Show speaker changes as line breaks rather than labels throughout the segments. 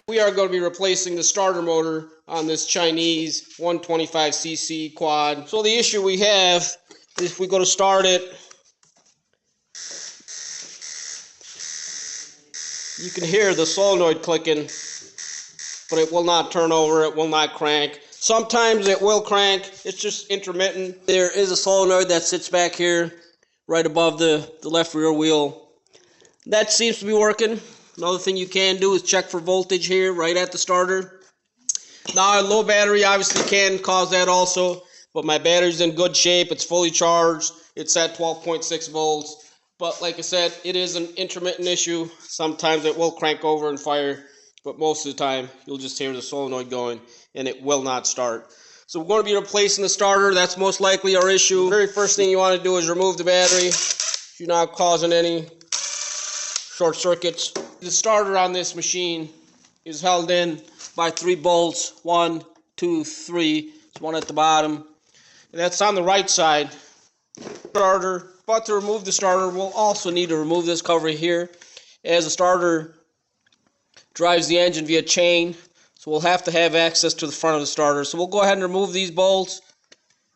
We are going to be replacing the starter motor on this Chinese 125cc quad. So the issue we have is if we go to start it, you can hear the solenoid clicking, but it will not turn over, it will not crank. Sometimes it will crank, it's just intermittent. There is a solenoid that sits back here, right above the left rear wheel. That seems to be working. Another thing you can do is check for voltage here, right at the starter. Now, a low battery obviously can cause that also, but my battery's in good shape, it's fully charged, it's at 12.6 volts. But like I said, it is an intermittent issue. Sometimes it will crank over and fire, but most of the time you'll just hear the solenoid going and it will not start. So we're going to be replacing the starter. That's most likely our issue. The very first thing you want to do is remove the battery if you're not causing any short circuits. The starter on this machine is held in by 3 bolts. 1, 2, 3. There's one at the bottom. And that's on the right side. Starter. But to remove the starter, we'll also need to remove this cover here, as the starter drives the engine via chain. So we'll have to have access to the front of the starter. So we'll go ahead and remove these bolts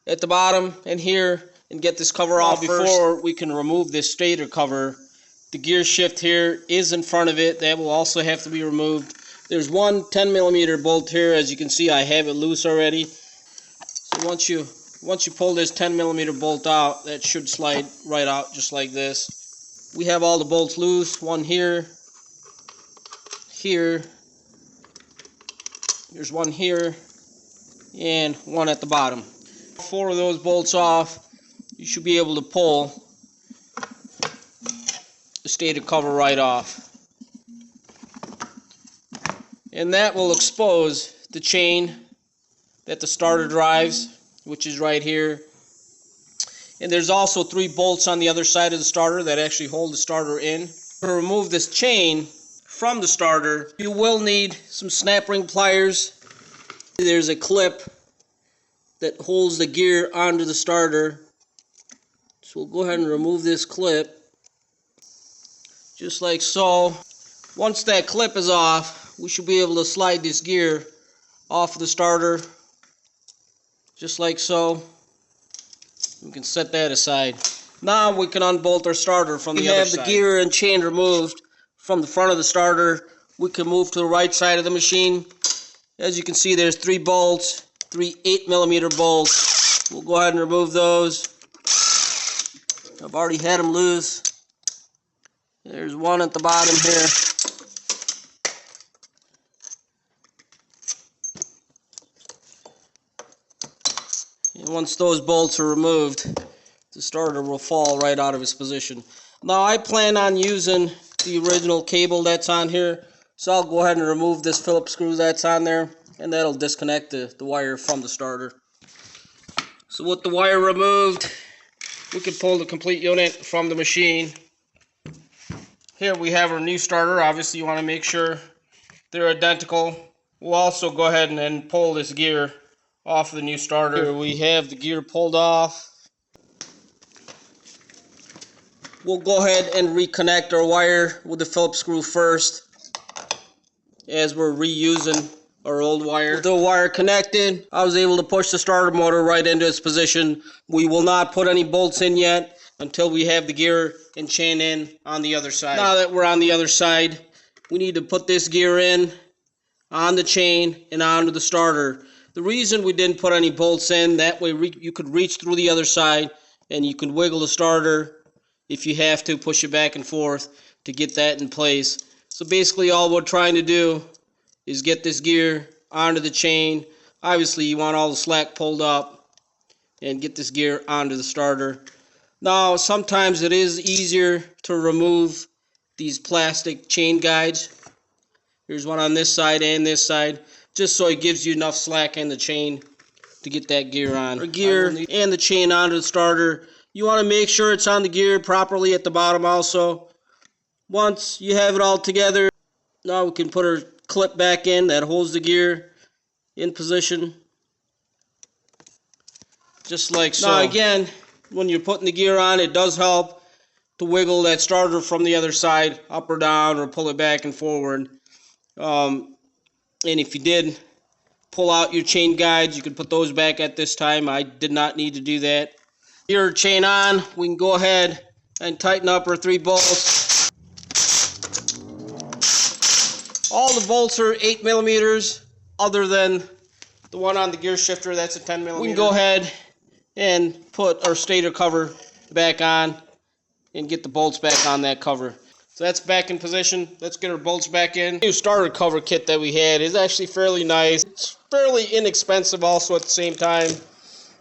at the bottom and here and get this cover off before we can remove this stator cover. The gear shift here is in front of it. That will also have to be removed. There's one 10mm bolt here. As you can see, I have it loose already. So once you pull this 10mm bolt out, that should slide right out just like this. We have all the bolts loose. One here, here, there's one here, and one at the bottom. 4 of those bolts off, you should be able to pull the stator cover right off. And that will expose the chain that the starter drives, which is right here. And there's also 3 bolts on the other side of the starter that actually hold the starter in. To remove this chain from the starter, you will need some snap ring pliers. There's a clip that holds the gear onto the starter. So we'll go ahead and remove this clip, just like so. Once that clip is off, we should be able to slide this gear off of the starter, just like so. We can set that aside. Now we can unbolt our starter from the other side. We have the gear and chain removed from the front of the starter. We can move to the right side of the machine. As you can see, there's 3 bolts, 3 8mm bolts. We'll go ahead and remove those. I've already had them loose. There's one at the bottom here. And once those bolts are removed, the starter will fall right out of its position. Now I plan on using the original cable that's on here, so I'll go ahead and remove this Phillips screw that's on there, and that'll disconnect the wire from the starter. So with the wire removed, we can pull the complete unit from the machine. Here we have our new starter. Obviously you want to make sure they're identical. We'll also go ahead and pull this gear off the new starter. Here we have the gear pulled off. We'll go ahead and reconnect our wire with the Phillips screw first, as we're reusing our old wire. With the wire connected, I was able to push the starter motor right into its position. We will not put any bolts in yet until we have the gear and chain in on the other side. Now that we're on the other side, we need to put this gear in on the chain and onto the starter. The reason we didn't put any bolts in, that way you could reach through the other side and you can wiggle the starter if you have to, push it back and forth to get that in place. So basically all we're trying to do is get this gear onto the chain. Obviously you want all the slack pulled up and get this gear onto the starter. Now sometimes it is easier to remove these plastic chain guides. Here's one on this side and this side, just so it gives you enough slack in the chain to get that gear on. Or gear and the chain onto the starter. You want to make sure it's on the gear properly at the bottom also. Once you have it all together, now we can put our clip back in that holds the gear in position, just like so. Now again, when you're putting the gear on, it does help to wiggle that starter from the other side up or down, or pull it back and forward. And if you did pull out your chain guides, you could put those back at this time. I did not need to do that. Your chain on, we can go ahead and tighten up our 3 bolts. All the bolts are 8 millimeters, other than the one on the gear shifter, that's a 10 millimeter. We can go ahead and put our stator cover back on and get the bolts back on that cover. So that's back in position. Let's get our bolts back in. The new starter cover kit that we had is actually fairly nice. It's fairly inexpensive also at the same time.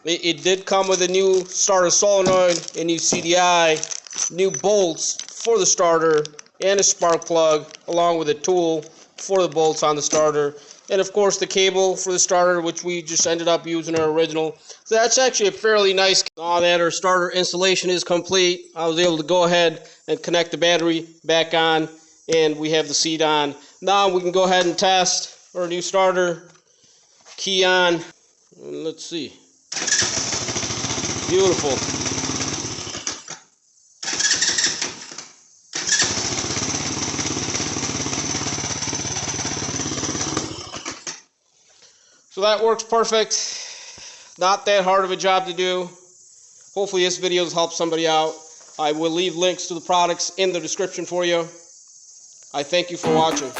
It did come with a new starter solenoid, a new CDI, new bolts for the starter, and a spark plug, along with a tool for the bolts on the starter. And of course the cable for the starter, which we just ended up using our original. So that's actually a fairly nice. Now that our starter installation is complete, I was able to go ahead and connect the battery back on, and we have the seat on. Now we can go ahead and test our new starter. Key on. Let's see. Beautiful. So that works perfect. Not that hard of a job to do. Hopefully this video has helped somebody out. I will leave links to the products in the description for you. I thank you for watching.